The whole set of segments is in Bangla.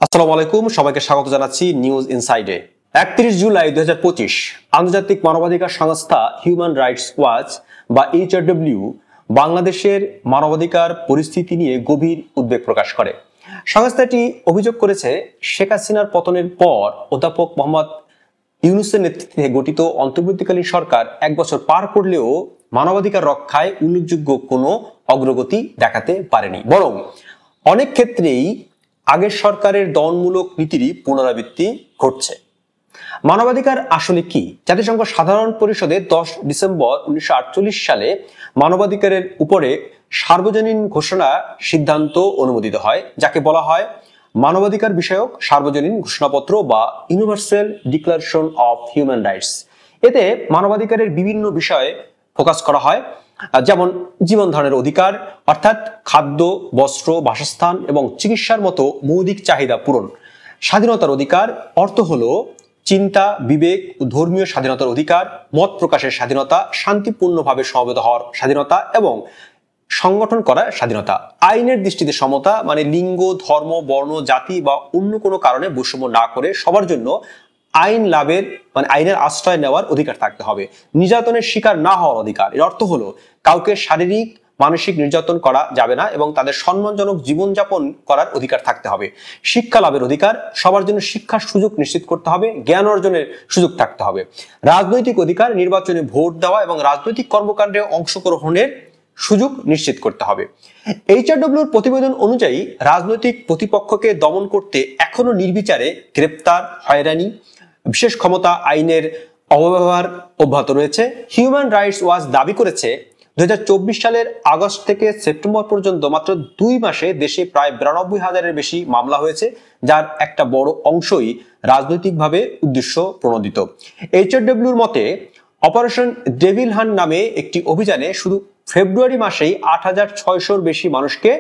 আসসালামু আলাইকুম, সবাইকে স্বাগত জানাচ্ছি নিউজ ইনসাইডে। 31 জুলাই 2025 আন্তর্জাতিক মানবাধিকার সংস্থা হিউম্যান রাইটস ওয়াচ বা HRW বাংলাদেশের মানবাধিকার পরিস্থিতি নিয়ে গভীর উদ্বেগ প্রকাশ করে। সংস্থাটি অভিযোগ করেছে, শেখ হাসিনার পতনের পর অধ্যাপক মোহাম্মদ ইউনূসের নেতৃত্বে গঠিত অন্তর্বর্তীকালীন সরকার 1 বছর পার করলেও মানবাধিকার রক্ষায় উল্লেখযোগ্য কোনো অগ্রগতি দেখাতে পারেনি, বরং অনেক ক্ষেত্রেই আগের সরকারের দমনমূলক নীতিরই পুনরাবৃত্তি ঘটছে। মানবাধিকার আসলে কি? জাতিসংঘ সাধারণ পরিষদে 10 ডিসেম্বর 1948 সালে মানবাধিকারের উপরে সার্বজনীন ঘোষণা সিদ্ধান্ত অনুমোদিত হয়, যাকে বলা হয় মানবাধিকার বিষয়ক সার্বজনীন ঘোষণাপত্র বা universal declaration of human rights. এতে মানবাধিকারের বিভিন্ন বিষয়ে ফোকাস করা হয়, যেমন জীবন ধারণের অধিকার অর্থাৎ খাদ্য, বস্ত্র, বাসস্থান এবং চিকিৎসার মতো মৌলিক চাহিদা পূরণ, স্বাধীনতার অধিকার অর্থ হলো চিন্তা, বিবেক ও ধর্মীয় স্বাধীনতার অধিকার, মত প্রকাশের স্বাধীনতা, শান্তিপূর্ণভাবে সমবেত হওয়ার স্বাধীনতা এবং সংগঠন করার স্বাধীনতা। আইনের দৃষ্টিতে সমতা মানে লিঙ্গ, ধর্ম, বর্ণ, জাতি বা অন্য কোনো কারণে বৈষম্য না করে সবার জন্য আইন লাভের মানে আইনের আশ্রয় নেওয়ার অধিকার থাকতে হবে। নির্যাতনের শিকার না হওয়ার অধিকার, এর অর্থ হলো কাউকে শারীরিক মানসিক নির্যাতন করা যাবে না এবং তাদের সম্মানজনক জীবনযাপন করার অধিকার থাকতে হবে। শিক্ষা লাভের অধিকার, সবার জন্য শিক্ষার সুযোগ নিশ্চিত করতে হবে, জ্ঞান অর্জনের সুযোগ থাকতে হবে। রাজনৈতিক অধিকার, নির্বাচনে ভোট দেওয়া এবং রাজনৈতিক কর্মকাণ্ডে অংশগ্রহণের সুযোগ নিশ্চিত করতে হবে। HRWর প্রতিবেদন অনুযায়ী রাজনৈতিক প্রতিপক্ষকে দমন করতে এখনো নির্বিচারে গ্রেপ্তার, হয়রানি, বিশেষ ক্ষমতা আইনের অপব্যবহার অব্যাহত রয়েছে। হিউম্যান রাইটস ওয়াচ দাবি করেছে 2024 সালের আগস্ট থেকে সেপ্টেম্বর পর্যন্ত মাত্র 2 মাসে দেশে প্রায় 92,000-এর বেশি মামলা হয়েছে, যার একটা বড় অংশই রাজনৈতিকভাবে উদ্দেশ্য প্রণোদিত। HRWর মতে অপারেশন ডেভিল হান্ট নামে একটি অভিযানে শুধু ফেব্রুয়ারি মাসেই 8,600-এর বেশি মানুষকে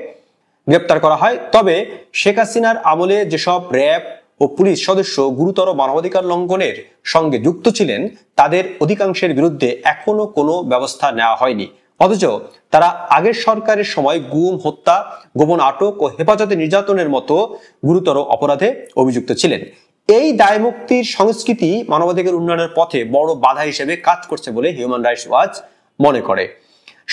গ্রেপ্তার করা হয়। তবে শেখ হাসিনার আমলে যেসব র্যাব ও পুলিশ সদস্য গুরুতর মানবাধিকার লঙ্ঘনের সঙ্গে যুক্ত ছিলেন, তাদের অধিকাংশের বিরুদ্ধে এখনো কোনো ব্যবস্থা নেওয়া হয়নি, অথচ তারা আগের সরকারের সময় গুম, হত্যা, গোপন আটক ও হেফাজতে নির্যাতনের মতো গুরুতর অপরাধে অভিযুক্ত ছিলেন। এই দায়মুক্তির সংস্কৃতি মানবাধিকার উন্নয়নের পথে বড় বাধা হিসেবে কাজ করছে বলে হিউম্যান রাইটস ওয়াচ মনে করে।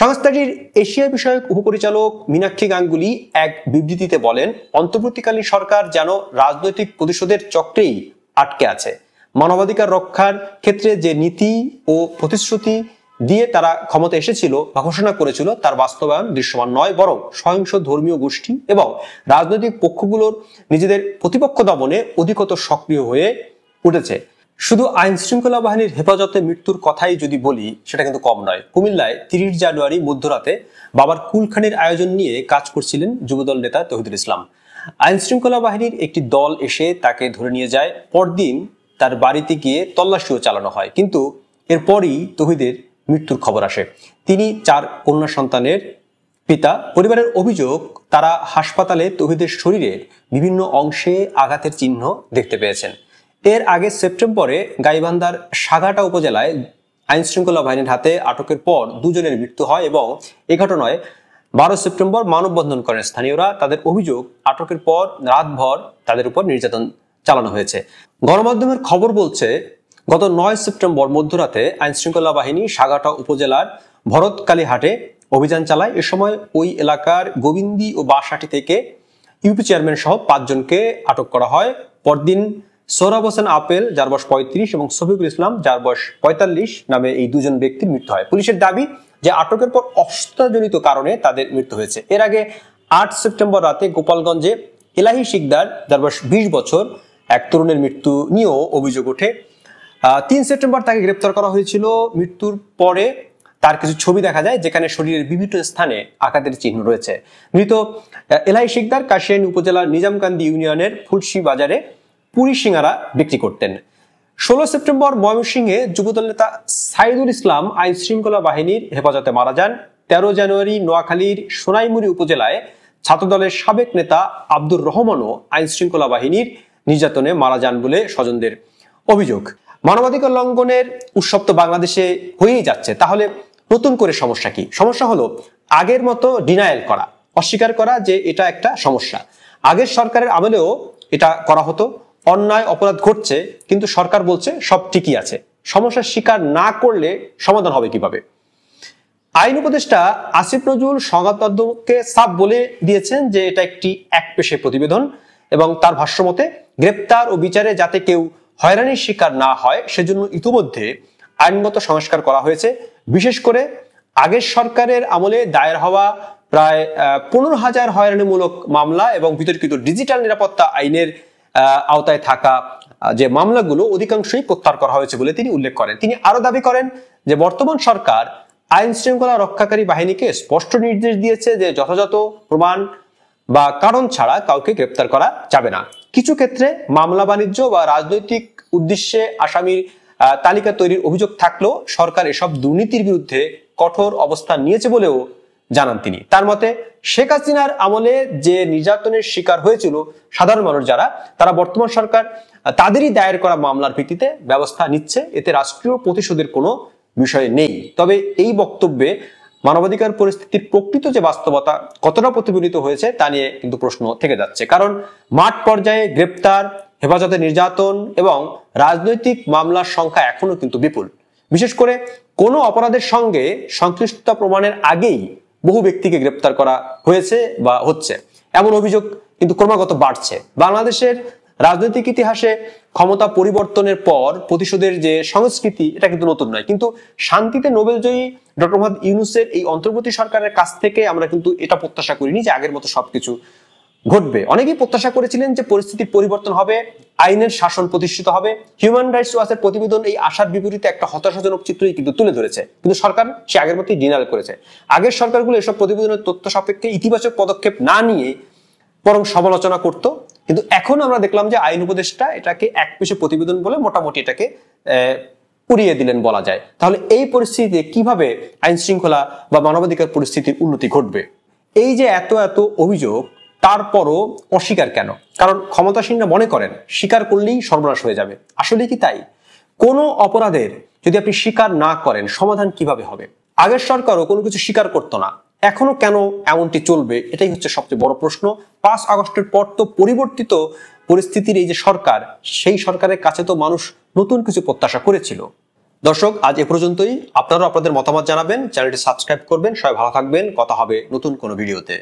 সংস্থাটির এশিয়া বিষয়ক উপপরিচালক মীনাক্ষী গাঙ্গুলি এক বিবৃতিতে বলেন, অন্তর্বর্তীকালীন সরকার যেন রাজনৈতিক প্রতিশোধের চক্রেই আটকে আছে। মানবাধিকার রক্ষার ক্ষেত্রে যে নীতি ও প্রতিশ্রুতি দিয়ে তারা ক্ষমতা এসেছিল বা ঘোষণা করেছিল, তার বাস্তবায়ন দৃশ্যমান নয়, বরং সহিংস ধর্মীয় গোষ্ঠী এবং রাজনৈতিক পক্ষগুলোর নিজেদের প্রতিপক্ষ দমনে অধিকতর সক্রিয় হয়ে উঠেছে। শুধু আইন শৃঙ্খলা বাহিনীর হেফাজতে মৃত্যুর কথাই যদি বলি, সেটা কিন্তু কম নয়। কুমিল্লায় 30 জানুয়ারি মধ্যরাতে বাবার কুলখানির আয়োজন নিয়ে কাজ করছিলেন যুবদল নেতা তৌহিদুল ইসলাম। আইন শৃঙ্খলা বাহিনীর একটি দল এসে তাকে ধরে নিয়ে যায়। পরদিন তার বাড়িতে গিয়ে তল্লাশিও চালানো হয়, কিন্তু এরপরই তৌহিদের মৃত্যুর খবর আসে। তিনি 4 কন্যা সন্তানের পিতা। পরিবারের অভিযোগ, তারা হাসপাতালে তৌহিদের শরীরের বিভিন্ন অংশে আঘাতের চিহ্ন দেখতে পেয়েছেন। এর আগে সেপ্টেম্বরে গাইবান্ধার সাঘাটা উপজেলায় আইন শৃঙ্খলা বাহিনীর হাতে আটকের পর 2 জনের মৃত্যু হয় এবং এ ঘটনায় 12 সেপ্টেম্বর মানববন্ধন করেন স্থানীয়রা। তাদের অভিযোগ, আটকের পর রাতভর তাদের উপর নির্যাতন চালানো হয়েছে। গণমাধ্যমের খবর বলছে, গত 9 সেপ্টেম্বর মধ্যরাতে আইন শৃঙ্খলা বাহিনী সাঘাটা উপজেলার ভরতকালীহাটে অভিযান চালায়। এ সময় ওই এলাকার গোবিন্দি ও বাসাটি থেকে ইউপি চেয়ারম্যান সহ 5 জনকে আটক করা হয়। পরদিন সোহরাব হোসেন আপেল, যার বয়স 35, এবং শফিকুল ইসলাম, যার বয়স 45 নামে এই 2 জন ব্যক্তির মৃত্যু হয়। পুলিশের দাবি যে আটকের পর অস্ত্রজনিত কারণে তাদের মৃত্যু হয়েছে। এর আগে 8 সেপ্টেম্বর রাতে গোপালগঞ্জে এলাহি শিকদার, যার বয়স 20 বছর, এক তরুণের মৃত্যু নিয়েও অভিযোগ ওঠে। 3 সেপ্টেম্বর তাকে গ্রেপ্তার করা হয়েছিল। মৃত্যুর পরে তার কিছু ছবি দেখা যায়, যেখানে শরীরের বিভিন্ন স্থানে আঘাতের চিহ্ন রয়েছে। মৃত এলাহি শিকদার কাশিয়ানী উপজেলার নিজামকান্দি ইউনিয়নের ফুলসি বাজারে পুরি সিঙ্গারা বিক্রি করতেন। 16 সেপ্টেম্বর ময়মনসিংহে যুবদল নেতা সাইদুল ইসলাম আইন শৃঙ্খলা বাহিনীর হেফাজতে মারা যান। 13 জানুয়ারি নোয়াখালীর সোনাইমুড়ি উপজেলায় ছাত্রদলের সাবেক নেতা আব্দুর রহমানও আইন শৃঙ্খলা বাহিনীর নির্যাতনে মারা যান বলে স্বজনদের অভিযোগ। মানবাধিকার লঙ্ঘনের উৎসব তো বাংলাদেশে হয়েই যাচ্ছে, তাহলে নতুন করে সমস্যা কি? সমস্যা হলো আগের মতো ডিনায়াল করা, অস্বীকার করা যে এটা একটা সমস্যা। আগের সরকারের আমলেও এটা করা হতো। অন্যায় অপরাধ ঘটছে কিন্তু সরকার বলছে সব ঠিকই আছে। সমস্যার স্বীকার না করলে সমাধান হবে কিভাবে? আইন উপদেষ্টা আসিফ নজরুল সংবাদ মাধ্যমকে সাফ বলে দিয়েছেন যে এটা একটি একপেশে প্রতিবেদন এবং তার ভাষ্যমতে গ্রেপ্তার ও বিচারে যাতে কেউ হয়রানির শিকার না হয় সেজন্য ইতিমধ্যে আইনগত সংস্কার করা হয়েছে। বিশেষ করে আগের সরকারের আমলে দায়ের হওয়া প্রায় 15,000 হয়রানিমূলক মামলা এবং বিতর্কিত ডিজিটাল নিরাপত্তা আইনের আওতায় থাকা যে মামলাগুলো অধিকাংশই প্রত্যাহার করা হয়েছে বলে তিনি উল্লেখ করেন। তিনি আরো দাবি করেন যে বর্তমান সরকার আইন শৃঙ্খলা রক্ষাকারী বাহিনীকে স্পষ্ট নির্দেশ দিয়েছে যে যথাযথ প্রমাণ বা কারণ ছাড়া কাউকে গ্রেপ্তার করা যাবে না। কিছু ক্ষেত্রে মামলা বাণিজ্য বা রাজনৈতিক উদ্দেশ্যে আসামির তালিকা তৈরির অভিযোগ থাকলেও সরকার এসব দুর্নীতির বিরুদ্ধে কঠোর অবস্থান নিয়েছে বলেও জানান তিনি। তার মতে শেখ হাসিনার আমলে যে নির্যাতনের শিকার হয়েছিল সাধারণ মানুষ যারা, তারা বর্তমান সরকার তাদেরই দায়ের করা মামলার ভিত্তিতে ব্যবস্থা নিচ্ছে, এতে রাষ্ট্রীয় প্রতিশোধের কোনো বিষয় নেই। তবে এই বক্তব্যে মানবাধিকার পরিস্থিতির প্রকৃত যে বাস্তবতা কতটা প্রতিফলিত হয়েছে তা নিয়ে কিন্তু প্রশ্ন থেকে যাচ্ছে। কারণ মাঠ পর্যায়ে গ্রেপ্তার, হেফাজতে নির্যাতন এবং রাজনৈতিক মামলার সংখ্যা এখনো কিন্তু বিপুল। বিশেষ করে কোনো অপরাধের সঙ্গে সংশ্লিষ্টতা প্রমাণের আগেই বহু ব্যক্তিকে গ্রেপ্তার করা হয়েছে বা হচ্ছে, এমন অভিযোগ কিন্তু ক্রমাগত বাড়ছে। বাংলাদেশের রাজনৈতিক ইতিহাসে ক্ষমতা পরিবর্তনের পর প্রতিশোধের যে সংস্কৃতি এটা কিন্তু নতুন নয়, কিন্তু শান্তিতে নোবেলজয়ী ডক্টর মোহাম্মদ ইউনূসের এই অন্তর্বর্তী সরকারের কাছ থেকে আমরা কিন্তু এটা প্রত্যাশা করিনি যে আগের মতো সবকিছু ঘটবে। অনেকেই প্রত্যাশা করেছিলেন যে পরিস্থিতির পরিবর্তন হবে, আইনের শাসন প্রতিষ্ঠিত হবে। হিউম্যান রাইটস ওয়াচের প্রতিবেদন এই আশার বিপরীতে একটা হতাশাজনক চিত্রই কিন্তু তুলে ধরেছে, কিন্তু সরকার সে আগের মতোই ডিনাল করেছে। আগের সরকারগুলো এসব প্রতিবেদনের তথ্য সাপেক্ষে ইতিবাচক পদক্ষেপ না নিয়ে বরং সমালোচনা করত, কিন্তু এখন আমরা দেখলাম যে আইন উপদেষ্টা এটাকে একপেশে প্রতিবেদন বলে মোটামুটি এটাকে উড়িয়ে দিলেন বলা যায়। তাহলে এই পরিস্থিতিতে কিভাবে আইন শৃঙ্খলা বা মানবাধিকার পরিস্থিতির উন্নতি ঘটবে? এই যে এত এত অভিযোগ তারপরও অস্বীকার কেন? কারণ ক্ষমতাসীনরা মনে করেন স্বীকার করলেই সর্বনাশ হয়ে যাবে। আসলে কি তাই? কোনো অপরাধের যদি আপনি স্বীকার না করেন সমাধান কিভাবে হবে? আগের সরকারও কোনো কিছু স্বীকার করতো না, এখনো কেন এমনটি চলবে? এটাই হচ্ছে সবচেয়ে বড় প্রশ্ন। 5 আগস্টের পর তো পরিবর্তিত পরিস্থিতির এই যে সরকার, সেই সরকারের কাছে তো মানুষ নতুন কিছু প্রত্যাশা করেছিল। দর্শক, আজ এ পর্যন্তই। আপনারাও আপনাদের মতামত জানাবেন, চ্যানেলটি সাবস্ক্রাইব করবেন। সবাই ভালো থাকবেন, কথা হবে নতুন কোনো ভিডিওতে।